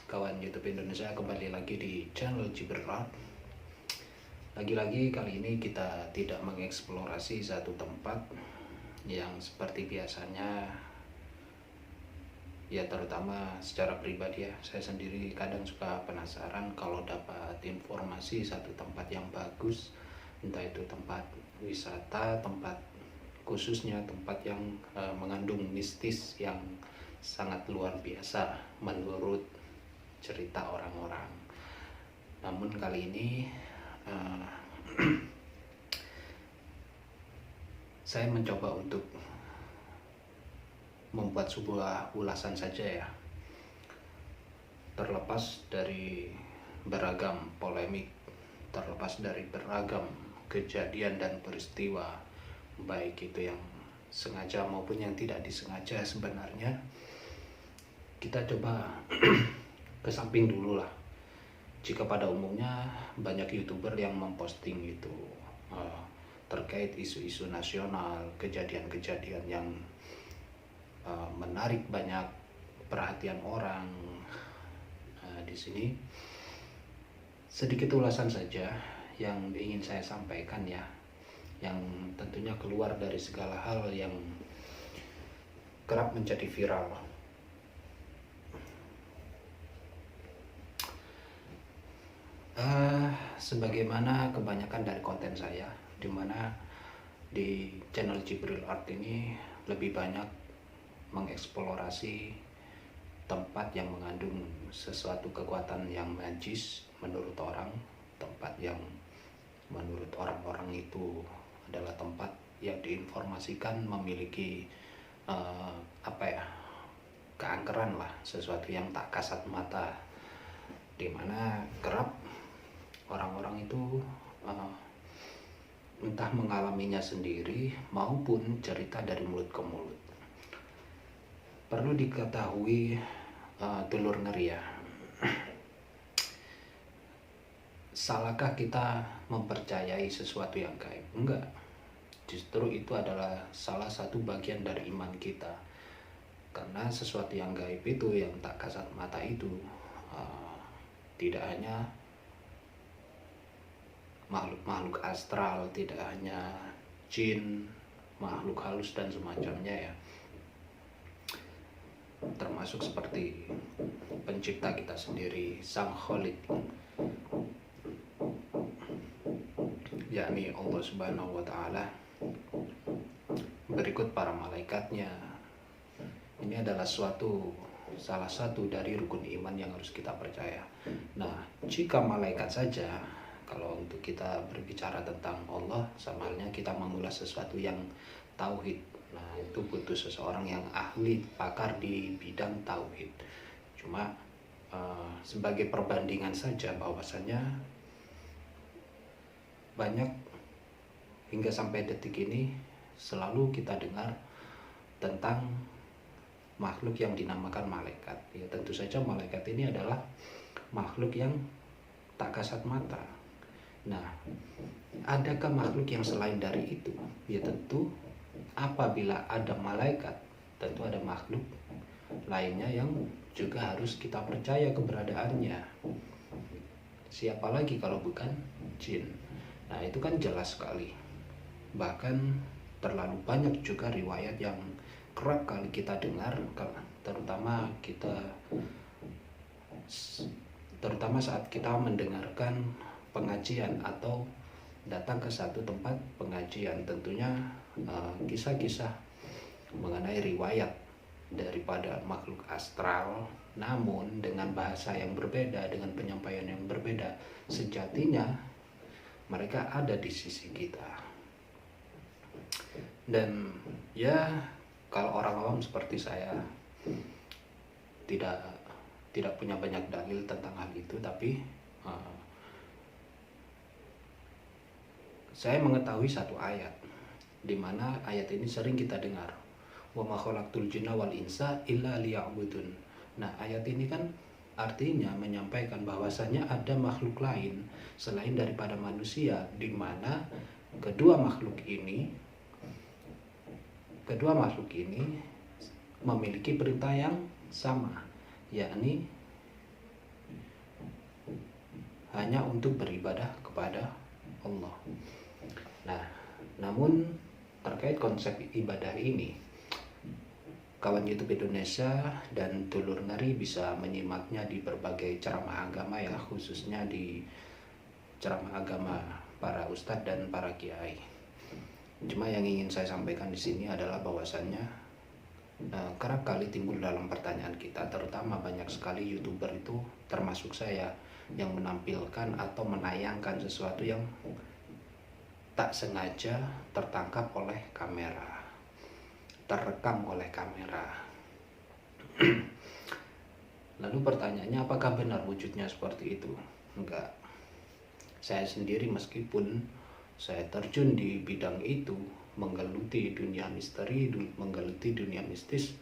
kawan YouTube Indonesia, kembali lagi di channel Jibril Art. Lagi-lagi kali ini kita tidak mengeksplorasi satu tempat yang seperti biasanya, ya terutama secara pribadi ya. Saya sendiri kadang suka penasaran kalau dapat informasi satu tempat yang bagus, entah itu tempat wisata, tempat khususnya tempat yang mengandung mistis yang sangat luar biasa menurut cerita orang-orang. Namun kali ini saya mencoba untuk membuat sebuah ulasan saja ya, terlepas dari beragam polemik, terlepas dari beragam kejadian dan peristiwa, baik itu yang sengaja maupun yang tidak disengaja. Sebenarnya kita coba kesamping dulu lah. Jika pada umumnya banyak YouTuber yang memposting itu terkait isu-isu nasional, kejadian-kejadian yang menarik banyak perhatian orang, di sini sedikit ulasan saja yang ingin saya sampaikan ya, yang tentunya keluar dari segala hal yang kerap menjadi viral. Sebagaimana kebanyakan dari konten saya, dimana di channel Jibril Art ini lebih banyak mengeksplorasi tempat yang mengandung sesuatu kekuatan yang magis menurut orang, tempat yang menurut orang-orang itu adalah tempat yang diinformasikan memiliki keangkeran lah, sesuatu yang tak kasat mata, dimana kerap orang-orang itu entah mengalaminya sendiri maupun cerita dari mulut ke mulut. Perlu diketahui dulur ngeri ya, salahkah kita mempercayai sesuatu yang gaib? Enggak, justru itu adalah salah satu bagian dari iman kita. Karena sesuatu yang gaib itu, yang tak kasat mata itu, tidak hanya makhluk-makhluk astral, tidak hanya jin, makhluk halus dan semacamnya ya, termasuk seperti pencipta kita sendiri, Sang Khalid, yakni Allah Subhanahu wa Ta'ala, berikut para malaikatnya. Ini adalah salah satu dari rukun iman yang harus kita percaya. Nah, jika malaikat saja, kalau untuk kita berbicara tentang Allah, sama halnya kita mengulas sesuatu yang tauhid. Nah, itu butuh seseorang yang ahli, pakar di bidang tauhid. Cuma sebagai perbandingan saja, bahwasanya banyak hingga sampai detik ini selalu kita dengar tentang makhluk yang dinamakan malaikat. Ya, tentu saja malaikat ini adalah makhluk yang tak kasat mata. Nah, adakah makhluk yang selain dari itu? Ya tentu, apabila ada malaikat, tentu ada makhluk lainnya yang juga harus kita percaya keberadaannya. Siapa lagi kalau bukan jin? Nah, itu kan jelas sekali. Bahkan terlalu banyak juga riwayat yang kerap kali kita dengar, terutama saat kita mendengarkan pengajian atau datang ke satu tempat pengajian. Tentunya kisah-kisah mengenai riwayat daripada makhluk astral, namun dengan bahasa yang berbeda, dengan penyampaian yang berbeda. Sejatinya mereka ada di sisi kita. Dan ya, kalau orang awam seperti saya tidak punya banyak dalil tentang hal itu, tapi saya mengetahui satu ayat, di mana ayat ini sering kita dengar, wa ma khalaqtul jinna wal insa illa liya'budun. Nah, ayat ini kan artinya menyampaikan bahwasanya ada makhluk lain selain daripada manusia, di mana kedua makhluk ini memiliki perintah yang sama, yakni hanya untuk beribadah kepada Allah. Nah, namun terkait konsep ibadah ini, kawan YouTube Indonesia dan dulur ngeri bisa menyimaknya di berbagai ceramah agama ya, khususnya di ceramah agama para ustadz dan para kiai. Cuma yang ingin saya sampaikan di sini adalah bahwasannya kerap kali timbul dalam pertanyaan kita, terutama banyak sekali YouTuber itu termasuk saya yang menampilkan atau menayangkan sesuatu yang tak sengaja tertangkap oleh kamera, terekam oleh kamera. Lalu pertanyaannya, apakah benar wujudnya seperti itu? Enggak. Saya sendiri meskipun saya terjun di bidang itu, menggeluti dunia misteri, menggeluti dunia mistis,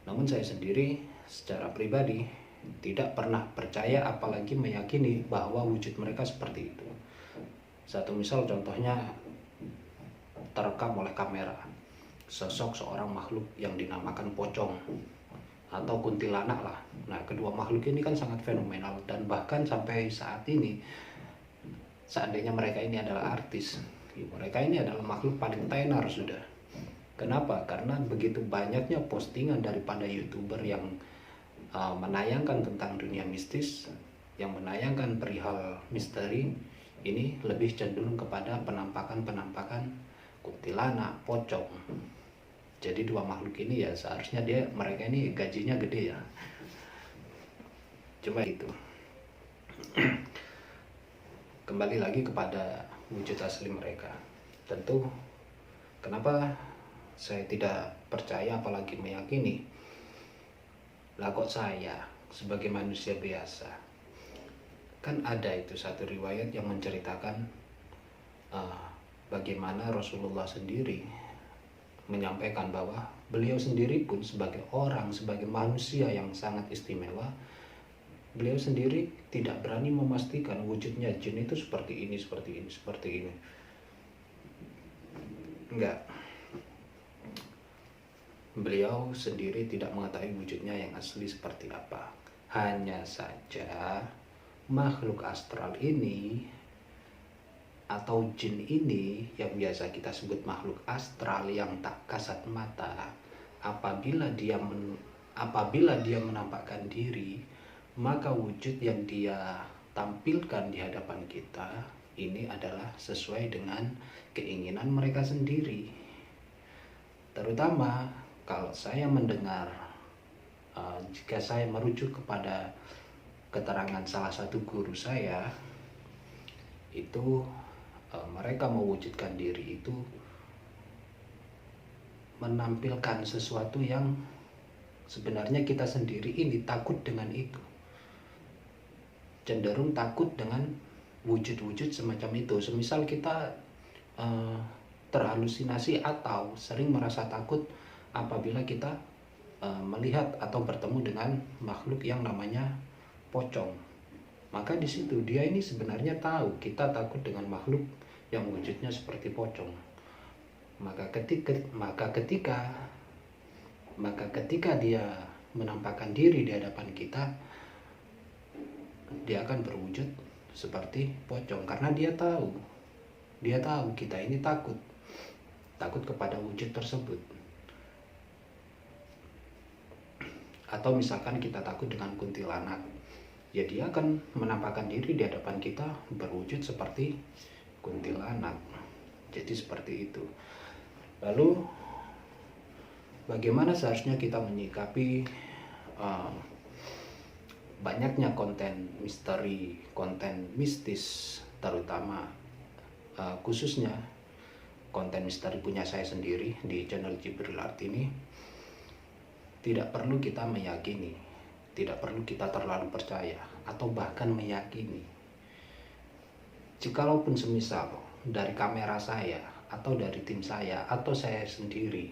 namun saya sendiri secara pribadi tidak pernah percaya apalagi meyakini bahwa wujud mereka seperti itu. Satu misal contohnya, terekam oleh kamera sosok seorang makhluk yang dinamakan pocong atau kuntilanak lah. Nah, kedua makhluk ini kan sangat fenomenal, dan bahkan sampai saat ini, seandainya mereka ini adalah artis, mereka ini adalah makhluk paling tenar sudah. Kenapa? Karena begitu banyaknya postingan daripada YouTuber yang menayangkan tentang dunia mistis, yang menayangkan perihal misteri, ini lebih cenderung kepada penampakan-penampakan kuntilanak, pocong. Jadi dua makhluk ini ya seharusnya mereka ini gajinya gede ya. Cuma itu. Kembali lagi kepada wujud asli mereka. Tentu kenapa saya tidak percaya apalagi meyakini? Lah kok saya sebagai manusia biasa, kan ada itu satu riwayat yang menceritakan bagaimana Rasulullah sendiri menyampaikan bahwa beliau sendiri pun sebagai orang, sebagai manusia yang sangat istimewa, beliau sendiri tidak berani memastikan wujudnya jin itu seperti ini, seperti ini, seperti ini. Enggak. Beliau sendiri tidak mengetahui wujudnya yang asli seperti apa. Hanya saja makhluk astral ini atau jin ini yang biasa kita sebut makhluk astral yang tak kasat mata, apabila dia menampakkan diri, maka wujud yang dia tampilkan di hadapan kita ini adalah sesuai dengan keinginan mereka sendiri. Terutama kalau saya mendengar, jika saya merujuk kepada keterangan salah satu guru saya, itu mereka mewujudkan diri itu menampilkan sesuatu yang sebenarnya kita sendiri ini takut dengan itu, cenderung takut dengan wujud-wujud semacam itu. Semisal kita terhalusinasi atau sering merasa takut apabila kita melihat atau bertemu dengan makhluk yang namanya pocong. Maka di situ dia ini sebenarnya tahu kita takut dengan makhluk yang wujudnya seperti pocong. Maka ketika dia menampakkan diri di hadapan kita, dia akan berwujud seperti pocong karena dia tahu kita ini takut kepada wujud tersebut. Atau misalkan kita takut dengan kuntilanak, ya dia akan menampakkan diri di hadapan kita berwujud seperti kuntilanak. Jadi seperti itu. Lalu bagaimana seharusnya kita menyikapi banyaknya konten misteri, konten mistis, terutama khususnya konten misteri punya saya sendiri di channel Jibril Art ini? Tidak perlu kita meyakini, tidak perlu kita terlalu percaya atau bahkan meyakini. Jikalaupun semisal dari kamera saya atau dari tim saya atau saya sendiri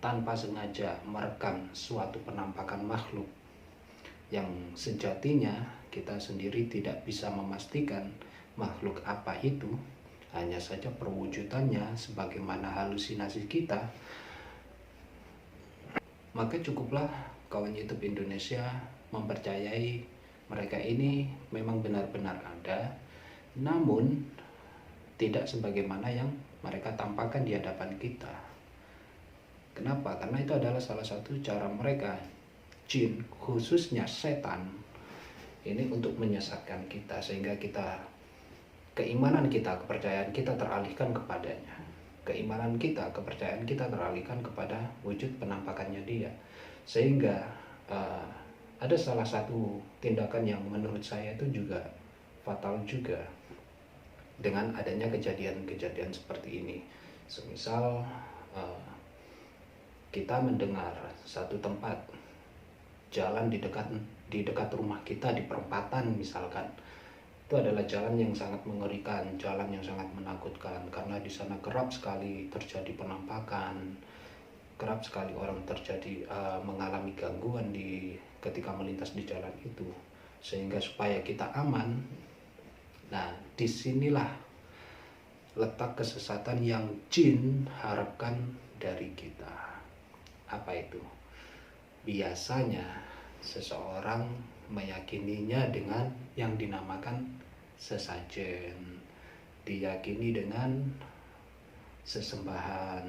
tanpa sengaja merekam suatu penampakan makhluk yang sejatinya kita sendiri tidak bisa memastikan makhluk apa itu, hanya saja perwujudannya sebagaimana halusinasi kita, maka cukuplah kawan YouTube Indonesia mempercayai Mereka ini memang benar-benar ada, namun tidak sebagaimana yang mereka tampakkan di hadapan kita. Kenapa? Karena itu adalah salah satu cara mereka, jin, khususnya setan, ini untuk menyesatkan kita, sehingga keimanan kita, kepercayaan kita teralihkan kepadanya. Keimanan kita, kepercayaan kita teralihkan kepada wujud penampakannya dia. Sehingga ada salah satu tindakan yang menurut saya itu juga fatal juga dengan adanya kejadian-kejadian seperti ini. Semisal kita mendengar satu tempat jalan di dekat rumah kita, di perempatan misalkan, itu adalah jalan yang sangat mengerikan, jalan yang sangat menakutkan, karena di sana kerap sekali terjadi penampakan, kerap sekali orang mengalami gangguan ketika melintas di jalan itu. Sehingga supaya kita aman, nah disinilah letak kesesatan yang jin harapkan dari kita. Apa itu? Biasanya seseorang meyakininya dengan yang dinamakan sesajen, diyakini dengan sesembahan,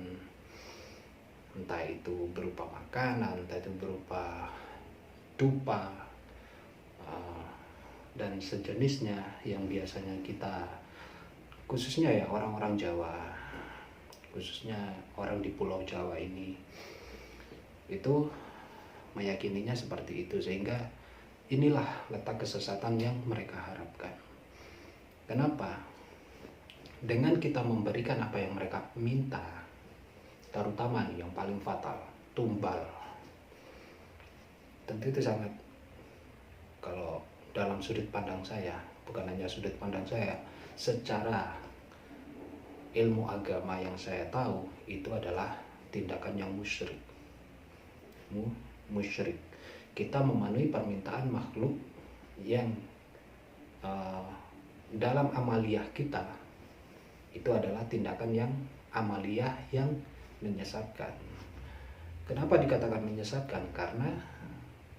entah itu berupa makanan, entah itu berupa dupa dan sejenisnya, yang biasanya kita, khususnya ya orang-orang Jawa, khususnya orang di Pulau Jawa ini, itu meyakininya seperti itu. Sehingga inilah letak kesesatan yang mereka harapkan. Kenapa? Dengan kita memberikan apa yang mereka minta, terutama nih yang paling fatal, tumbal. Tentu itu sangat, kalau dalam sudut pandang saya, bukan hanya sudut pandang saya, secara ilmu agama yang saya tahu, itu adalah tindakan yang musyrik. Musyrik. Kita memenuhi permintaan makhluk yang dalam amaliyah kita itu adalah tindakan yang amaliyah yang menyesatkan. Kenapa dikatakan menyesatkan? Karena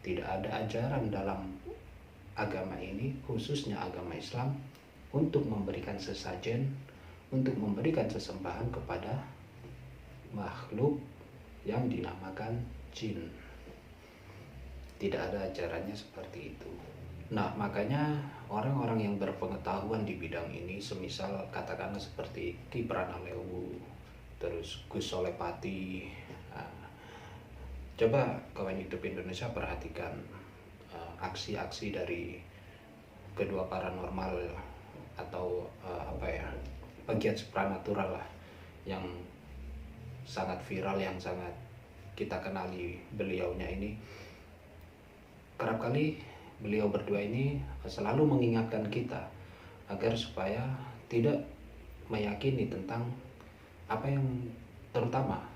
tidak ada ajaran dalam agama ini, khususnya agama Islam, untuk memberikan sesajen, untuk memberikan sesembahan kepada makhluk yang dinamakan jin. Tidak ada ajarannya seperti itu. Nah, makanya orang-orang yang berpengetahuan di bidang ini, semisal katakanlah seperti Ki Pranalewu, terus Gus Solepati, coba kawan YouTube Indonesia perhatikan aksi-aksi dari kedua paranormal atau pegiat supranatural lah, yang sangat viral, yang sangat kita kenali beliaunya ini. Kerap kali beliau berdua ini selalu mengingatkan kita agar supaya tidak meyakini tentang apa yang, terutama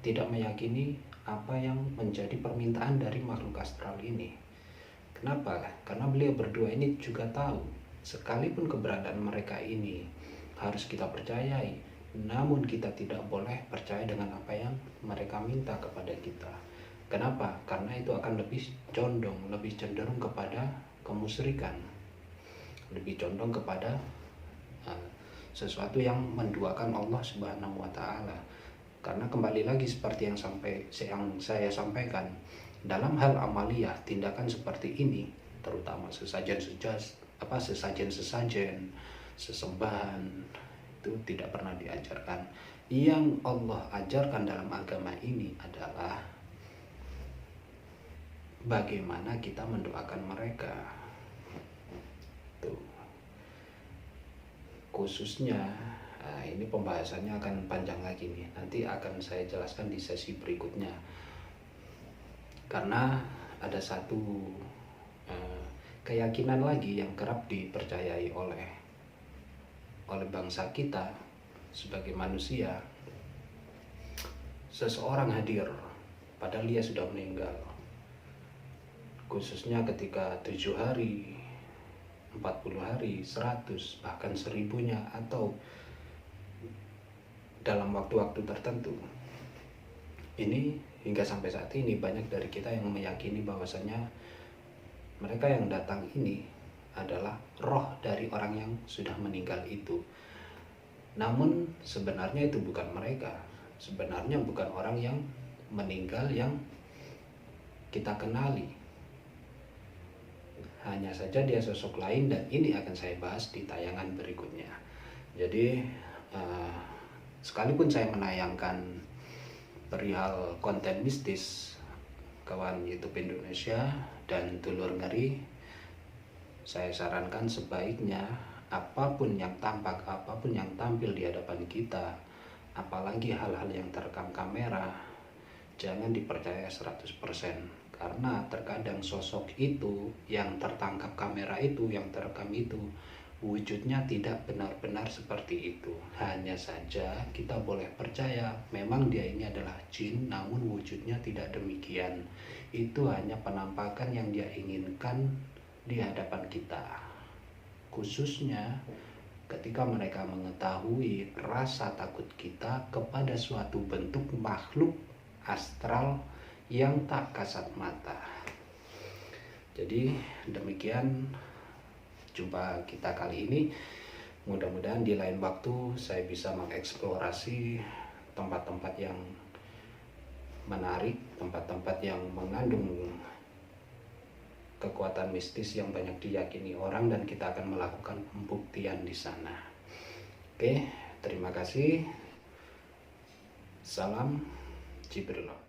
tidak meyakini apa yang menjadi permintaan dari makhluk astral ini. Kenapa? Karena beliau berdua ini juga tahu, sekalipun keberadaan mereka ini harus kita percayai, namun kita tidak boleh percaya dengan apa yang mereka minta kepada kita. Kenapa? Karena itu akan lebih cenderung kepada kemusyrikan, lebih condong kepada sesuatu yang menduakan Allah Subhanahu wa Ta'ala. Karena kembali lagi seperti yang saya sampaikan, dalam hal amaliyah, tindakan seperti ini, terutama sesajen, sesembahan, itu tidak pernah diajarkan. Yang Allah ajarkan dalam agama ini adalah bagaimana kita mendoakan mereka. Tuh. Khususnya, ini pembahasannya akan panjang lagi nih. Nanti akan saya jelaskan di sesi berikutnya. Karena ada satu keyakinan lagi yang kerap dipercayai oleh bangsa kita sebagai manusia. Seseorang hadir padahal dia sudah meninggal, khususnya ketika 7 hari, 40 hari, 100, bahkan 1000-nya, atau dalam waktu-waktu tertentu. Ini hingga sampai saat ini banyak dari kita yang meyakini bahwasanya mereka yang datang ini adalah roh dari orang yang sudah meninggal itu. Namun sebenarnya itu bukan mereka, sebenarnya bukan orang yang meninggal yang kita kenali. Hanya saja dia sosok lain, dan ini akan saya bahas di tayangan berikutnya. Jadi sekalipun saya menayangkan perihal konten mistis kawan YouTube Indonesia dan dulur ngeri, saya sarankan sebaiknya apapun yang tampak, apapun yang tampil di hadapan kita, apalagi hal-hal yang terekam kamera, jangan dipercaya 100%. Karena terkadang sosok itu yang tertangkap kamera itu, yang terekam itu, wujudnya tidak benar-benar seperti itu. Hanya saja kita boleh percaya memang dia ini adalah jin, namun wujudnya tidak demikian. Itu hanya penampakan yang dia inginkan di hadapan kita. Khususnya ketika mereka mengetahui rasa takut kita kepada suatu bentuk makhluk astral yang tak kasat mata. Jadi demikian jumpa kita kali ini. Mudah-mudahan di lain waktu saya bisa mengeksplorasi tempat-tempat yang menarik, tempat-tempat yang mengandung kekuatan mistis yang banyak diyakini orang, dan kita akan melakukan pembuktian di sana. Oke, terima kasih. Salam Jibril.